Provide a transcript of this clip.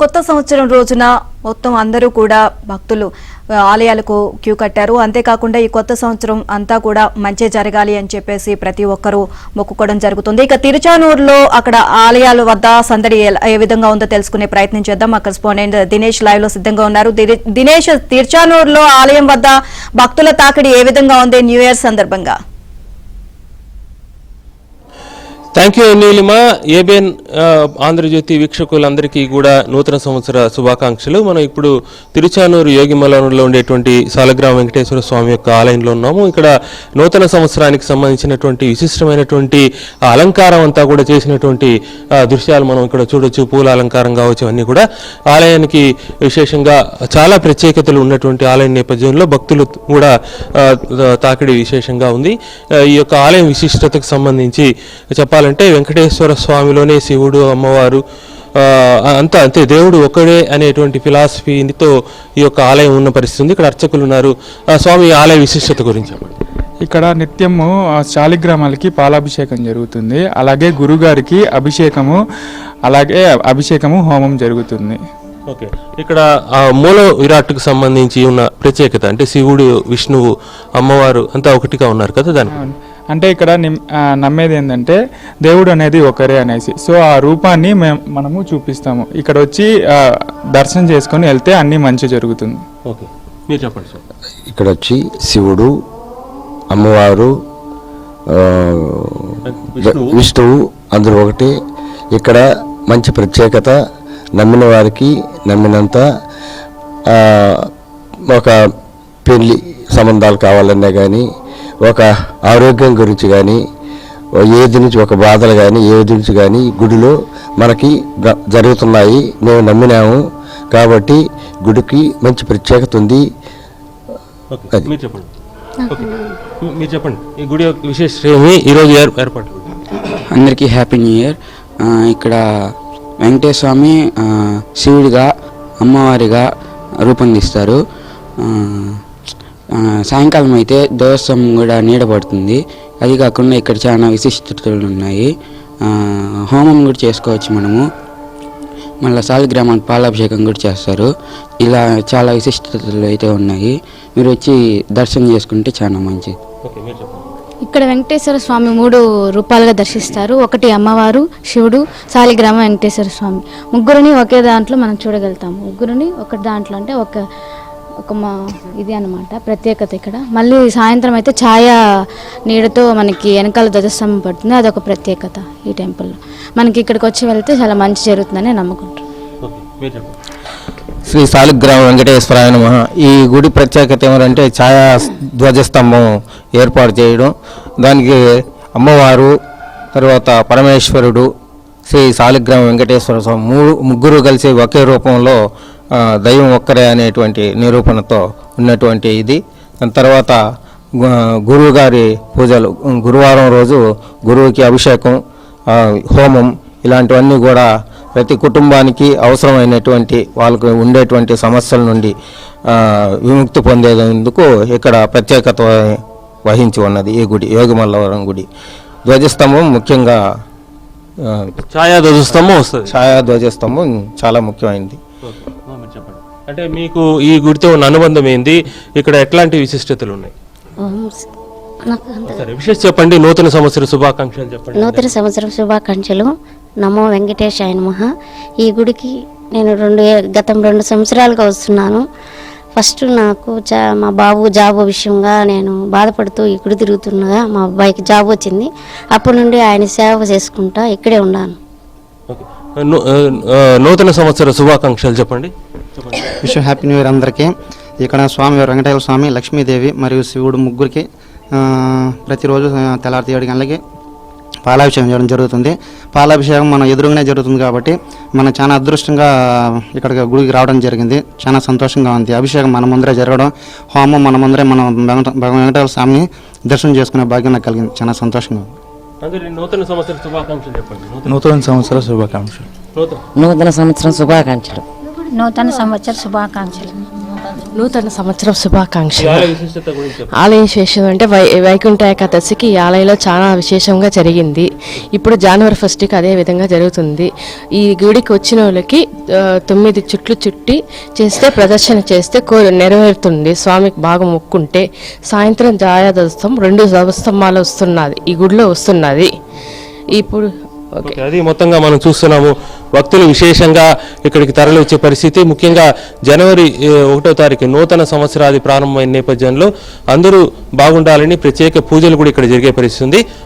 కొత్త సంవత్సరం రోజున మొత్తం అందరూ కూడా భక్తులు ఆలయాలకు క్యూ కట్టారు. అంతేకాకుండా ఈ కొత్త సంవత్సరం అంతా కూడా మంచి జరగాలి అని చెప్పేసి ప్రతి ఒక్కరూ మొక్కుకోవడం జరుగుతుంది. ఇక తిరుచానూరులో అక్కడ ఆలయాల వద్ద సందడి ఏ విధంగా ఉందో తెలుసుకునే ప్రయత్నం చేద్దాం. మా కరెస్పాండెంట్ దినేష్ లైవ్ లో సిద్ధంగా ఉన్నారు. దినేష్, తిరుచానూరులో ఆలయం వద్ద భక్తుల తాకిడి ఏ విధంగా ఉంది న్యూ ఇయర్ సందర్భంగా? Thank you Neelima. ABN Andhrajyothy వీక్షకులందరికీ కూడా నూతన సంవత్సర శుభాకాంక్షలు. మనం ఇప్పుడు తిరుచానూరు యోగిమలంలో ఉండేటువంటి సాలగ్రామ వెంకటేశ్వర స్వామి యొక్క ఆలయంలో ఉన్నాము. ఇక్కడ నూతన సంవత్సరానికి సంబంధించినటువంటి విశిష్టమైనటువంటి అలంకారం అంతా కూడా చేసినటువంటి దృశ్యాలు మనం ఇక్కడ చూడొచ్చు. పూల అలంకారం కావచ్చు, అన్నీ కూడా ఆలయానికి విశేషంగా చాలా ప్రత్యేకతలు ఉన్నటువంటి ఆలయం నేపథ్యంలో భక్తులు కూడా తాకిడి విశేషంగా ఉంది. ఈ యొక్క ఆలయం విశిష్టతకు సంబంధించి చెప్పాలంటే వెంకటేశ్వర స్వామిలోనే శివుడు, అమ్మవారు అంతే దేవుడు ఒకడే అనేటువంటి ఫిలాసఫీతో ఈ యొక్క ఆలయం ఉన్న పరిస్థితి ఉంది. ఇక్కడ అర్చకులు ఉన్నారు. స్వామి ఆలయ విశిష్టత గురించి చెప్పండి. ఇక్కడ నిత్యము శాలిగ్రామాలకి పాలాభిషేకం జరుగుతుంది. అలాగే గురుగారికి అభిషేకము హోమం జరుగుతుంది. ఓకే, ఇక్కడ మూల విరాట్కు సంబంధించి ఉన్న ప్రత్యేకత అంటే శివుడు, విష్ణువు, అమ్మవారు అంతా ఒకటిగా ఉన్నారు కదా. దాని అంటే ఇక్కడ నమ్మేది ఏంటంటే దేవుడు అనేది ఒకరే అనేసి. సో ఆ రూపాన్ని మనము చూపిస్తాము. ఇక్కడ వచ్చి దర్శనం చేసుకొని వెళ్తే అన్నీ మంచి జరుగుతుంది. ఓకే, మీరు చెప్పండి సార్. ఇక్కడ వచ్చి శివుడు, అమ్మవారు, విష్ణువు అందరూ ఒకటి. ఇక్కడ మంచి ప్రత్యేకత. నమ్మిన వారికి నమ్మినంత ఒక పెళ్లి సంబంధాలు కావాలన్నా కానీ, ఒక ఆరోగ్యం గురించి కానీ, ఏది నుంచి ఒక బాధలు కానీ ఏది నుంచి కానీ గుడిలో మనకి జరుగుతున్నాయి. మేము నమ్మినాము కాబట్టి గుడికి మంచి ప్రత్యేకత ఉంది. మీరు చెప్పండి ఈ గుడి యొక్క విశేషం ఏమి, ఈరోజు ఏర్పాటు? అందరికీ హ్యాపీ న్యూ ఇయర్. ఇక్కడ వెంకటేశ్వర స్వామి శివుడిగా, అమ్మవారిగా రూపొందిస్తారు. సాయంకాలం అయితే ధ్వజస్తంభం కూడా నీడబడుతుంది. అది కాకుండా ఇక్కడ చాలా విశిష్టతలు ఉన్నాయి. హోమం కూడా చేసుకోవచ్చు మనము. మళ్ళీ సాలిగ్రామానికి పాలాభిషేకం కూడా చేస్తారు. ఇలా చాలా విశిష్టతలు అయితే ఉన్నాయి. మీరు వచ్చి దర్శనం చేసుకుంటే చాలా మంచిది. ఇక్కడ వెంకటేశ్వర స్వామి 3 రూపాలుగా దర్శిస్తారు. ఒకటి అమ్మవారు, శివుడు, సాలిగ్రామ వెంకటేశ్వర స్వామి. ముగ్గురిని ఒకే దాంట్లో మనం చూడగలుగుతాము. ముగ్గురిని ఒక దాంట్లో అంటే ఒక ఇది అన్నమాట ప్రత్యేకత ఇక్కడ. మళ్ళీ సాయంత్రం అయితే ఛాయా నీడతో మనకి వెనకాల ధ్వజస్తంభం పడుతుంది. అదొక ప్రత్యేకత ఈ టెంపుల్లో. మనకి ఇక్కడికి వచ్చి వెళ్తే చాలా మంచి జరుగుతుందని నమ్ముకుంటారు. శ్రీ సాలిగ్రామ వెంకటేశ్వరాయ నమః. ఈ గుడి ప్రత్యేకత ఏమంటే ఛాయా ధ్వజస్తంభం ఏర్పాటు చేయడం. దానికి అమ్మవారు, తర్వాత పరమేశ్వరుడు, శ్రీ సాలిగ్రామ వెంకటేశ్వర స్వామి ముగ్గురు కలిసి ఒకే రూపంలో దైవం ఒక్కరే అనేటువంటి నిరూపణతో ఉన్నటువంటి ఇది. దాని తర్వాత గురువు గారి పూజలు, గురువారం రోజు గురువుకి అభిషేకం, హోమం ఇలాంటివన్నీ కూడా ప్రతి కుటుంబానికి అవసరమైనటువంటి వాళ్ళకు ఉండేటువంటి సమస్యల నుండి విముక్తి పొందేందుకు ఇక్కడ ప్రత్యేకత వహించి ఉన్నది ఈ గుడి, యోగిమల్లవరం గుడి. ధ్వజస్తంభం ముఖ్యంగా ఛాయా ధ్వజస్తంభం వస్తుంది. ఛాయా ధ్వజస్తంభం చాలా ముఖ్యమైనది. అంటే మీకు ఈ గుడితో ఉన్న అనుబంధం ఏంది? ఇక్కడ ఎట్లాంటి విశిష్టతలు ఉన్నాయి? విశేష చెప్పండి. నూతన సంవత్సర శుభాకాంక్షలు చెప్పండి. నూతన సంవత్సరం శుభాకాంక్షలు. నమో వెంకటేశాయ నమః. ఈ గుడికి నేను గతం 2 సంవత్సరాలుగా వస్తున్నాను. ఫస్ట్ నాకు మా బాబు జాబ్ విషయంగా నేను బాధపడుతూ ఈ గుడి తిరుగుతుండగా మా అబ్బాయికి జాబ్ వచ్చింది. అప్పటి నుండి ఆయన సేవ చేసుకుంటా ఇక్కడే ఉన్నాను. నూతన సంవత్సర శుభాకాంక్షలు చెప్పండి. విష్ హ్యాపీ న్యూ ఇయర్ అందరికీ. ఇక్కడ స్వామి వెంకటేశ్వర స్వామి, లక్ష్మీదేవి మరియు శివుడు ముగ్గురికి ప్రతిరోజు తెల్లారి 7 గంటలకి పాలాభిషేకం చేయడం జరుగుతుంది. పాలాభిషేకం మన ఎదురుగానే జరుగుతుంది కాబట్టి మనం చాలా అదృష్టంగా ఇక్కడికి గుడికి రావడం జరిగింది. చాలా సంతోషంగా ఉంది. అభిషేకం మన ముందరే జరగడం, హోమం మన ముందరే మనం వెంకటేశ్వర స్వామిని దర్శనం చేసుకునే భాగ్యం నాకు కలిగింది. చాలా సంతోషంగా ఉంది. నూతన సంవత్సర శుభాకాంక్షలు చెప్పండి. నూతన సంవత్సర శుభాకాంక్షలు. నూతన సంవత్సరం శుభాకాంక్షలు. నూతన సంవత్సర శుభాకాంక్షలు. నూతన సంవత్సరం శుభాకాంక్షలు. ఆలయ విశిష్టత గురించి చెప్పండి. ఆలయ విశేషం అంటే వైకుంఠ ఏకాదశికి ఈ ఆలయంలో చాలా విశేషంగా జరిగింది. ఇప్పుడు జనవరి 1కి అదే విధంగా జరుగుతుంది. ఈ గుడికి వచ్చిన వాళ్ళకి 9 చుట్లు చుట్టి చేస్తే ప్రదర్శన చేస్తే నెరవేరుతుంది. స్వామికి బాగా మొక్కుంటే సాయంత్రం జాయాదస్తం 2 ధ్వజస్తంభాలు వస్తున్నది, ఈ గుడిలో వస్తున్నది. ఇప్పుడు ఓకే, అది మొత్తంగా మనం చూస్తున్నాము. భక్తులు విశేషంగా ఇక్కడికి తరలి వచ్చే పరిస్థితి. ముఖ్యంగా జనవరి 1వ తారీఖు నూతన సంవత్సరాది ప్రారంభమైన నేపథ్యంలో అందరూ బాగుండాలని ప్రత్యేక పూజలు కూడా ఇక్కడ జరిగే పరిస్థితి ఉంది.